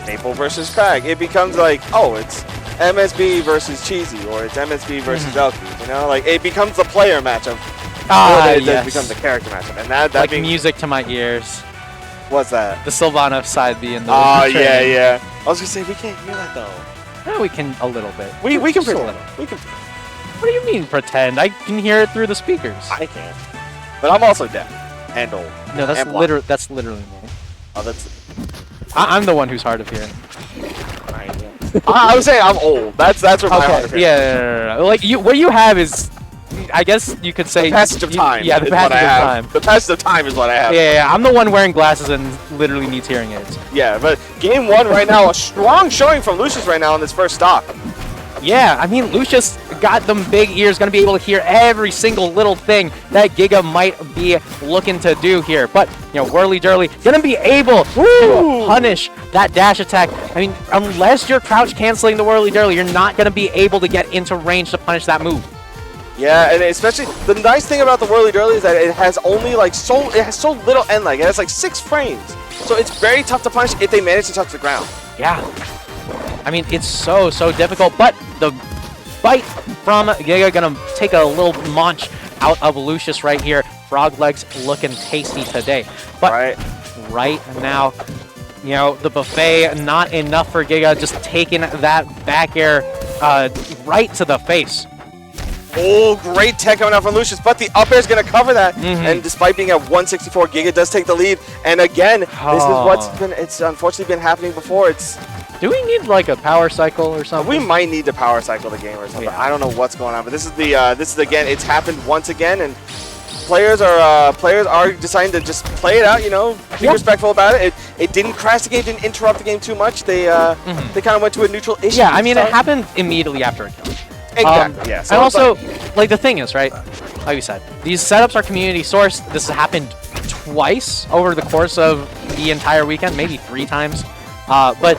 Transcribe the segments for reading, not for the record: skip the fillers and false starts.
Maple versus Crag. It becomes like, oh, it's MSB versus Cheesy, or it's MSB versus Elky. You know, like it becomes the player matchup. It yes. becomes the character matchup, and that like being, music to my ears. What's that? The Sylvana side B in the Oh training. yeah. I was gonna say we can't hear that though. Yeah, we can a little bit. We can Just a pretend. little. We can. What do you mean pretend? I can hear it through the speakers. I can. But I'm also deaf and old. No, that's and blind. literally me. Oh, that's. I'm the one who's hard of hearing. I would say I'm old. That's where my heart is. Yeah. Like what you have is, I guess you could say The passage of time. Yeah, the is passage what I of have. time. The passage of time is what I have. Yeah, I'm the one wearing glasses and literally needs hearing aids. Yeah, but game one right now, a strong showing from Lucius right now on this first stock. Yeah, I mean, Lucius got them big ears, going to be able to hear every single little thing that Giga might be looking to do here. But, you know, Whirly Durly going to be able to punish that dash attack. I mean, unless you're crouch canceling the Whirly Durly, you're not going to be able to get into range to punish that move. Yeah, and especially the nice thing about the Whirly Durly is that it has only like it has so little end lag. It has like 6 frames, so it's very tough to punish if they manage to touch the ground. Yeah. I mean, it's so difficult, but the bite from Giga gonna take a little munch out of Lucius right here. Frog legs looking tasty today. But right now, you know, the buffet, not enough for Giga, just taking that back air right to the face. Oh, great tech coming out from Lucius, but the up air is going to cover that. And despite being at 164, Giga does take the lead. And again, this is it's unfortunately been happening before. Do we need like a power cycle or something? We might need to power cycle the game or something. I don't know what's going on, but this is again, it's happened once again, and players are deciding to just play it out. You know, be respectful about it. It didn't crash the game, didn't interrupt the game too much. They kind of went to a neutral issue. Yeah, I mean, it happened immediately after a kill. Exactly. Yeah. So and also, like the thing is, right? Like we said, these setups are community sourced. This has happened twice over the course of the entire weekend, maybe 3 times. But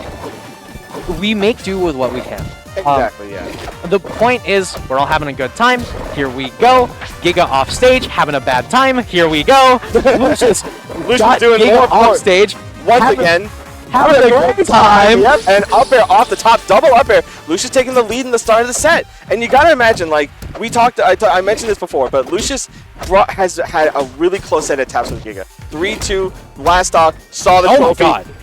we make do with what we can. Exactly, yeah. The point is, we're all having a good time. Here we go. Giga off stage, having a bad time. Here we go. Lucius doing Giga more off stage once again. Having a great time. Yep, and up air off the top, double up air. Lucius taking the lead in the start of the set. And you gotta imagine, like, I mentioned this before, but Lucius has had a really close set of taps with Giga. 3-2, last stock, saw the trophy. Oh my god.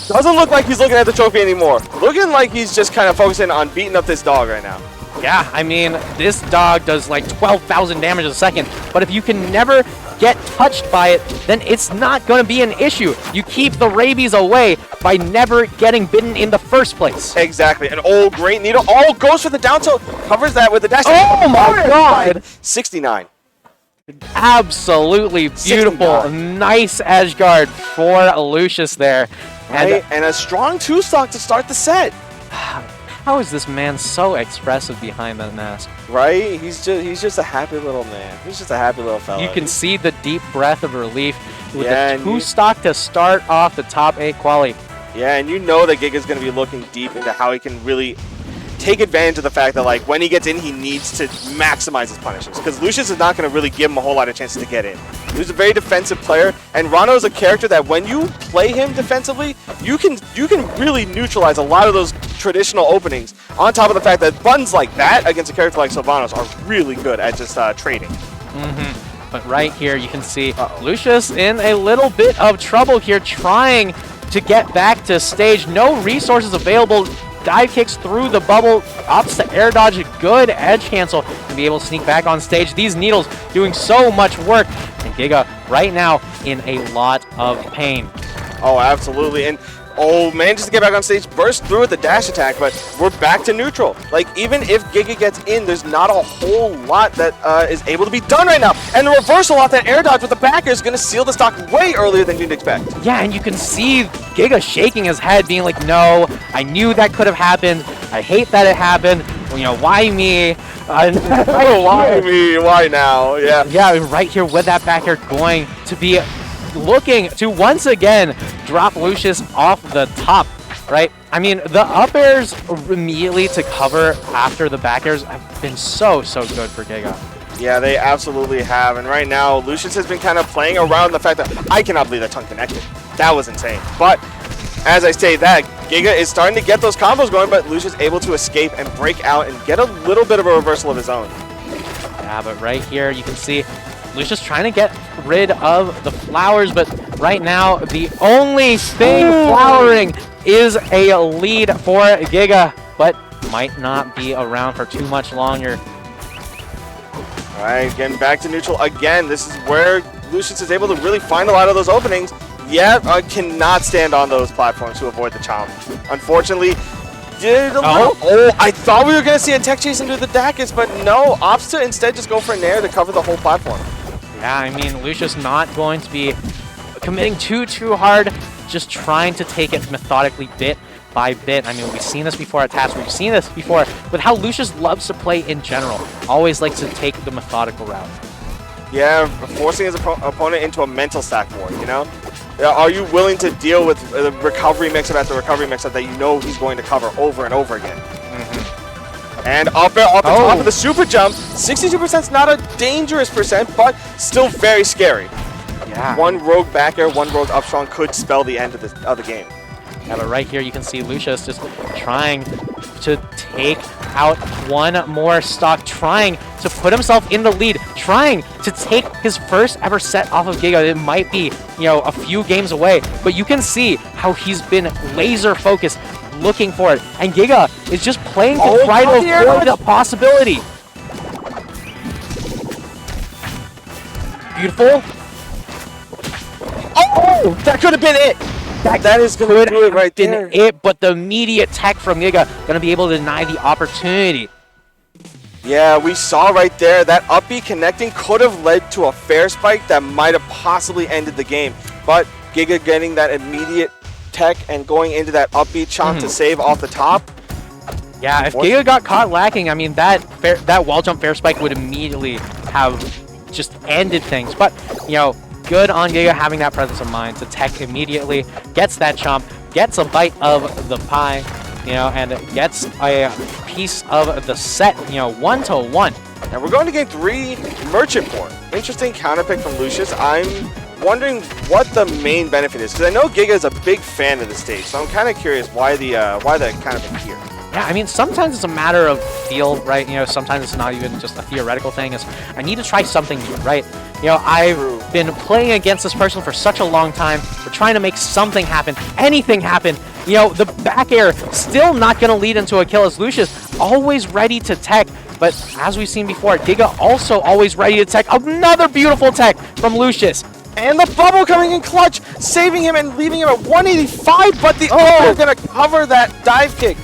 Doesn't look like he's looking at the trophy anymore. Looking like he's just kind of focusing on beating up this dog right now. Yeah, I mean, this dog does like 12,000 damage a second, but if you can never get touched by it, then it's not going to be an issue. You keep the rabies away by never getting bitten in the first place. Exactly. And great needle. Goes for the down tilt. Covers that with the dash. Oh my god. 69. Absolutely beautiful. 69. Nice edge guard for Lucius there. And a strong 2-stock to start the set. How is this man so expressive behind that mask? Right? He's just a happy little man. He's just a happy little fella. You can see the deep breath of relief with the 2-stock to start off the top 8 quali. Yeah, and you know that Giga's going to be looking deep into how he can really take advantage of the fact that, like, when he gets in, he needs to maximize his punishes. Because Lucius is not going to really give him a whole lot of chances to get in. He's a very defensive player, and Rano is a character that when you play him defensively, you can really neutralize a lot of those traditional openings. On top of the fact that buttons like that against a character like Sylvanos are really good at just trading. But right here, you can see Lucius in a little bit of trouble here, trying to get back to stage. No resources available. Dive kicks through the bubble, opts to air dodge, good edge cancel, and be able to sneak back on stage. These needles doing so much work, and Giga right now in a lot of pain. Oh, absolutely. And manages to get back on stage, burst through with the dash attack, but we're back to neutral. Like, even if Giga gets in, there's not a whole lot that is able to be done right now. And the reversal off that air dodge with the backer is going to seal the stock way earlier than you'd expect. Yeah, and you can see Giga shaking his head, being like, no, I knew that could have happened. I hate that it happened. You know, why me? Why me? Why now? Yeah. Yeah, right here with that backer going to be looking to once again drop Lucius off the top, right? I mean, the up airs immediately to cover after the back airs have been so good for Giga. Yeah, they absolutely have. And right now, Lucius has been kind of playing around the fact that I cannot believe that tongue connected. That was insane. But as I say that, Giga is starting to get those combos going, but Lucius able to escape and break out and get a little bit of a reversal of his own. Yeah, but right here you can see Lucius trying to get rid of the flowers, but right now the only thing flowering is a lead for Giga, but might not be around for too much longer. All right, getting back to neutral again. This is where Lucius is able to really find a lot of those openings. Yeah, cannot stand on those platforms to avoid the chomp. Unfortunately, I thought we were going to see a tech chase into the Dacus, but no, opts to instead just go for Nair to cover the whole platform. Yeah, I mean, Lucius not going to be committing too hard, just trying to take it methodically bit by bit. I mean, we've seen this before at Task, we've seen this before with how Lucius loves to play in general. Always likes to take the methodical route. Yeah, forcing his opponent into a mental stack war, you know? Are you willing to deal with the recovery mix-up after recovery mix-up that you know he's going to cover over and over again? And up there, off the top of the super jump, 62% is not a dangerous percent, but still very scary. Yeah. One rogue back air, one rogue up strong could spell the end of the game. Yeah, but right here you can see Lucius just trying to take out one more stock, trying to put himself in the lead, trying to take his first ever set off of Giga. It might be, you know, a few games away, but you can see how he's been laser focused, looking for it. And Giga is just playing to try to avoid the possibility. Beautiful. Oh, that could have been it. That is going to do it right there. But the immediate tech from Giga going to be able to deny the opportunity. Yeah, we saw right there that up B connecting could have led to a fair spike that might have possibly ended the game. But Giga getting that immediate tech and going into that up B chomp to save off the top. Yeah, if Giga got caught lacking, I mean, that wall jump fair spike would immediately have just ended things. But, you know, good on Giga having that presence of mind to tech immediately, gets that chomp, gets a bite of the pie, you know, and gets a piece of the set, you know, 1-1. And we're going to game 3, Merchant Port. Interesting counter pick from Lucius. I'm wondering what the main benefit is, because I know Giga is a big fan of the stage, so I'm kind of curious why the counter pick here. Yeah, I mean, sometimes it's a matter of feel, right? You know, sometimes it's not even just a theoretical thing. It's, I need to try something new, right? You know, I've been playing against this person for such a long time. We're trying to make something happen, anything happen. You know, the back air still not going to lead into a kill as Lucius always ready to tech. But as we've seen before, Giga also always ready to tech. Another beautiful tech from Lucius. And the bubble coming in clutch, saving him and leaving him at 185, but the are going to cover that dive kick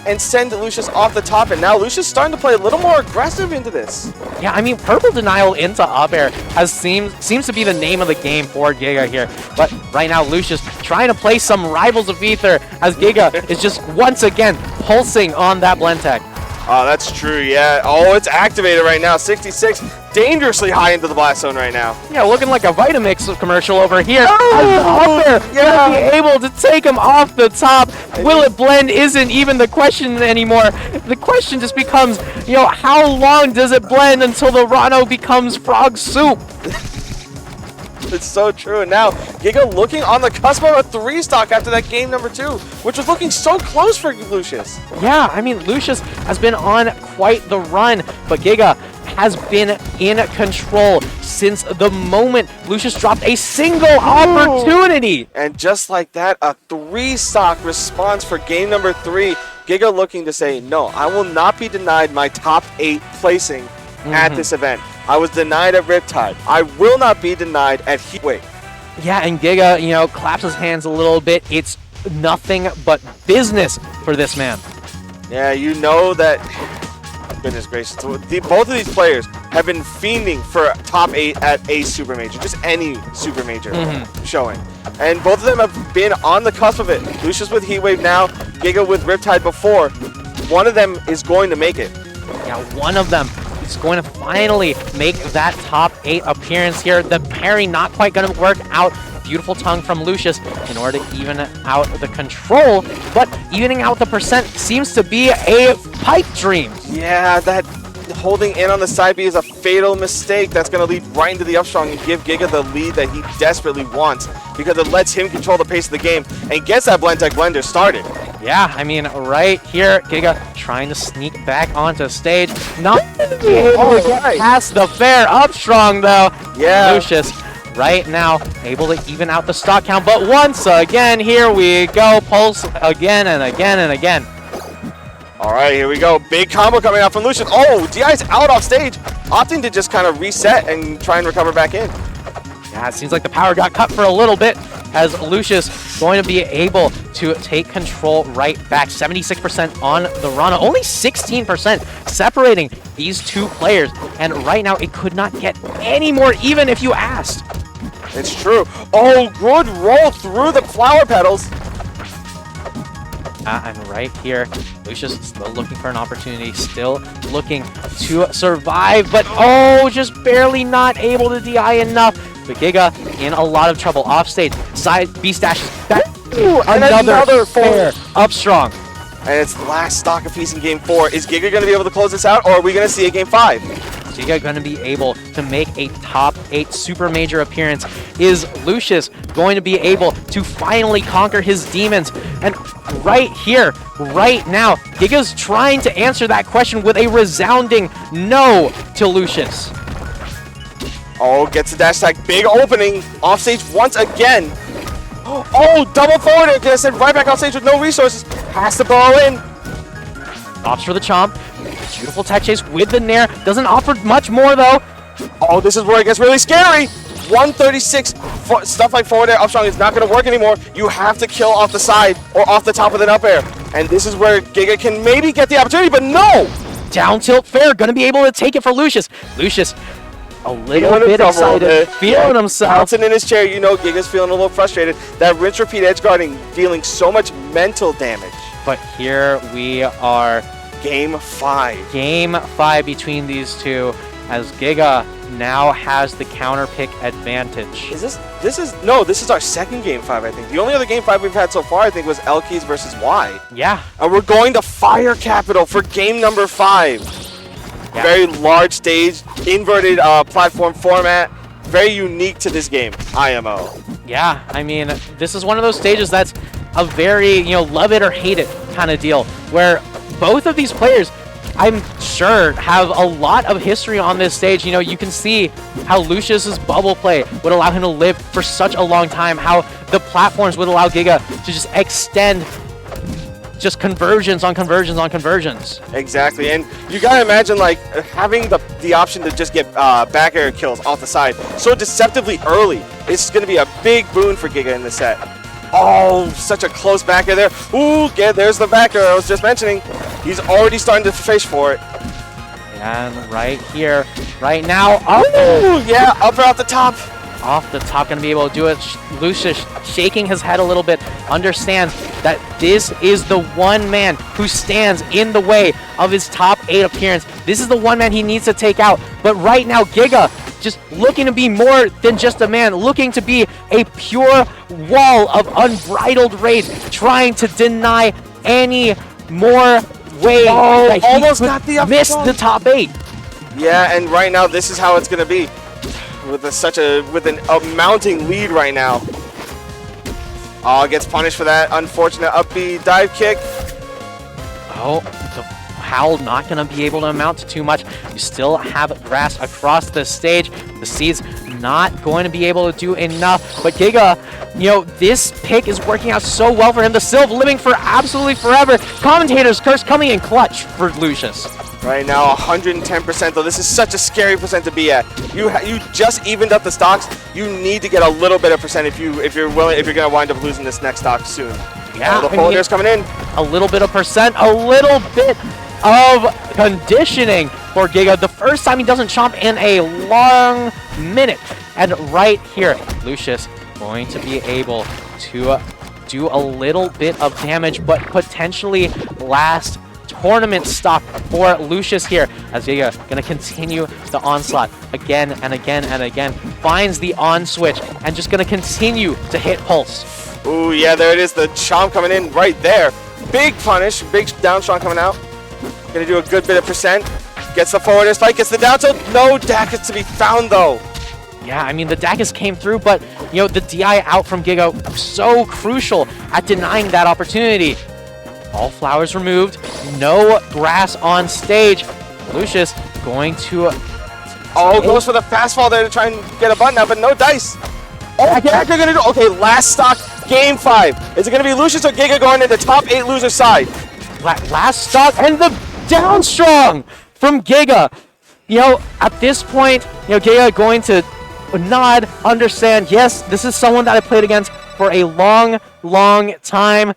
and send Lucius off the top, and now Lucius starting to play a little more aggressive into this. Yeah, I mean, purple denial into up air seems to be the name of the game for Giga here. But right now, Lucius trying to play some Rivals of Ether as Giga is just once again pulsing on that blend tech. Oh, that's true, yeah. Oh, it's activated right now. 66, dangerously high into the blast zone right now. Yeah, looking like a Vitamix commercial over here. Up there, gonna be able to take him off the top. Will it blend isn't even the question anymore. The question just becomes, you know, how long does it blend until the Rano becomes frog soup? It's so true. And now Giga looking on the cusp of a 3-stock after that game number 2, which was looking so close for Lucius. Yeah, I mean, Lucius has been on quite the run, but Giga has been in control since the moment Lucius dropped a single opportunity. And just like that, a 3-stock response for game number 3. Giga looking to say, no, I will not be denied my top 8 placing at this event. I was denied at Riptide. I will not be denied at Heatwave. Yeah, and Giga, you know, claps his hands a little bit. It's nothing but business for this man. Yeah, you know that. Goodness gracious. Both of these players have been fiending for top 8 at a super major, just any super major showing. And both of them have been on the cusp of it. Lucius with Heatwave now, Giga with Riptide before. One of them is going to make it. Yeah, one of them is going to finally make that top 8 appearance here. The parry not quite going to work out. Beautiful tongue from Lucius in order to even out the control, but evening out the percent seems to be a pipe dream. Yeah, that holding in on the side B is a fatal mistake. That's going to lead right into the upstrong and give Giga the lead that he desperately wants, because it lets him control the pace of the game and gets that blend tech blender started. Yeah, I mean, right here, Giga trying to sneak back onto stage. Not able to get past the fair up strong, though. Yeah. Lucius, right now, able to even out the stock count. But once again, here we go. Pulse again and again and again. All right, here we go. Big combo coming out from Lucius. Oh, DI's out off stage, opting to just kind of reset and try and recover back in. Yeah, it seems like the power got cut for a little bit as Lucius going to be able to take control right back. 76% on the Rana, only 16% separating these two players. And right now, it could not get any more even if you asked. It's true. Oh, good roll through the flower petals. And right here, Lucius still looking for an opportunity, still looking to survive, but oh, just barely not able to DI enough. But Giga in a lot of trouble offstage. Side Beast Dash. Another fair up strong. And it's the last stock apiece in game 4. Is Giga going to be able to close this out, or are we going to see a game 5? Giga going to be able to make a top 8 super major appearance. Is Lucius going to be able to finally conquer his demons? And right here, right now, Giga's trying to answer that question with a resounding no to Lucius. Oh, gets the dash tag. Big opening. Offstage once again. Oh, double forward. Gonna send right back offstage with no resources. Has to burrow in. Opts for the chomp. Beautiful tech chase with the nair. Doesn't offer much more, though. Oh, this is where it gets really scary. 136. Stuff like forward air up strong is not going to work anymore. You have to kill off the side or off the top of the up air. And this is where Giga can maybe get the opportunity, but no! Down tilt fair. Going to be able to take it for Lucius. Lucius, a little bit excited, feeling himself. Bouncing in his chair, you know Giga's feeling a little frustrated. That rinse repeat edge guarding dealing so much mental damage. But here we are. Game 5. Game 5 between these two as Giga now has the counter pick advantage. This is our second game 5, I think. The only other game 5 we've had so far, I think, was Elkeys versus Y. Yeah. And we're going to Fire Capital for game number 5. Yeah. Very large stage, inverted platform format. Very unique to this game, IMO. Yeah, I mean, this is one of those stages that's a very, love it or hate it kind of deal, where both of these players, I'm sure, have a lot of history on this stage. You can see how Lucius's bubble play would allow him to live for such a long time, how the platforms would allow Giga to just extend just conversions on conversions on conversions. Exactly, and you gotta imagine like having the option to just get back air kills off the side so deceptively early. It's gonna be a big boon for Giga in this set. Oh, such a close back air there. Ooh, yeah, there's the back air I was just mentioning. He's already starting to fish for it. And right here, right now, oh! Ooh, yeah, up off the top. Off the top, gonna be able to do it. Lucius shaking his head a little bit, understands that this is the one man who stands in the way of his top 8 appearance. This is the one man he needs to take out. But right now, Giga just looking to be more than just a man, looking to be a pure wall of unbridled rage, trying to deny any more way that he almost got the miss the top 8. Yeah, and right now this is how it's gonna be. With a mounting lead right now. Oh, gets punished for that unfortunate up B dive kick. Oh, the Howl not going to be able to amount to too much. You still have grass across the stage. The Seeds not going to be able to do enough. But Giga, this pick is working out so well for him. The Sylph living for absolutely forever. Commentator's Curse coming in clutch for Lucius. Right now, 110%, though. This is such a scary percent to be at. You just evened up the stocks. You need to get a little bit of percent if you're gonna wind up losing this next stock soon. Yeah, the polar's coming in. A little bit of percent, a little bit of conditioning for Giga. The first time he doesn't chomp in a long minute. And right here, Lucius going to be able to do a little bit of damage, but potentially last tournament stock for Lucius here, as Giga gonna continue the onslaught again and again and again. Finds the on switch and just gonna continue to hit pulse. Ooh, yeah, there it is. The chomp coming in right there. Big punish, big down strong coming out. Gonna do a good bit of percent. Gets the forward air spike, gets the down tilt. No DAC is to be found though. Yeah, I mean, the Daggas came through, but, the DI out from Giga so crucial at denying that opportunity. All flowers removed. No grass on stage. Lucius going to... Oh, goes for the fast fall there to try and get a button out, but no dice. Oh, they're gonna do... Okay, last stock, game 5. Is it gonna be Lucius or Giga going into top 8 loser side? Last stock and the down strong from Giga. You know, at this point, you know, Giga going to nod, understand, yes, this is someone that I played against for a long, long time.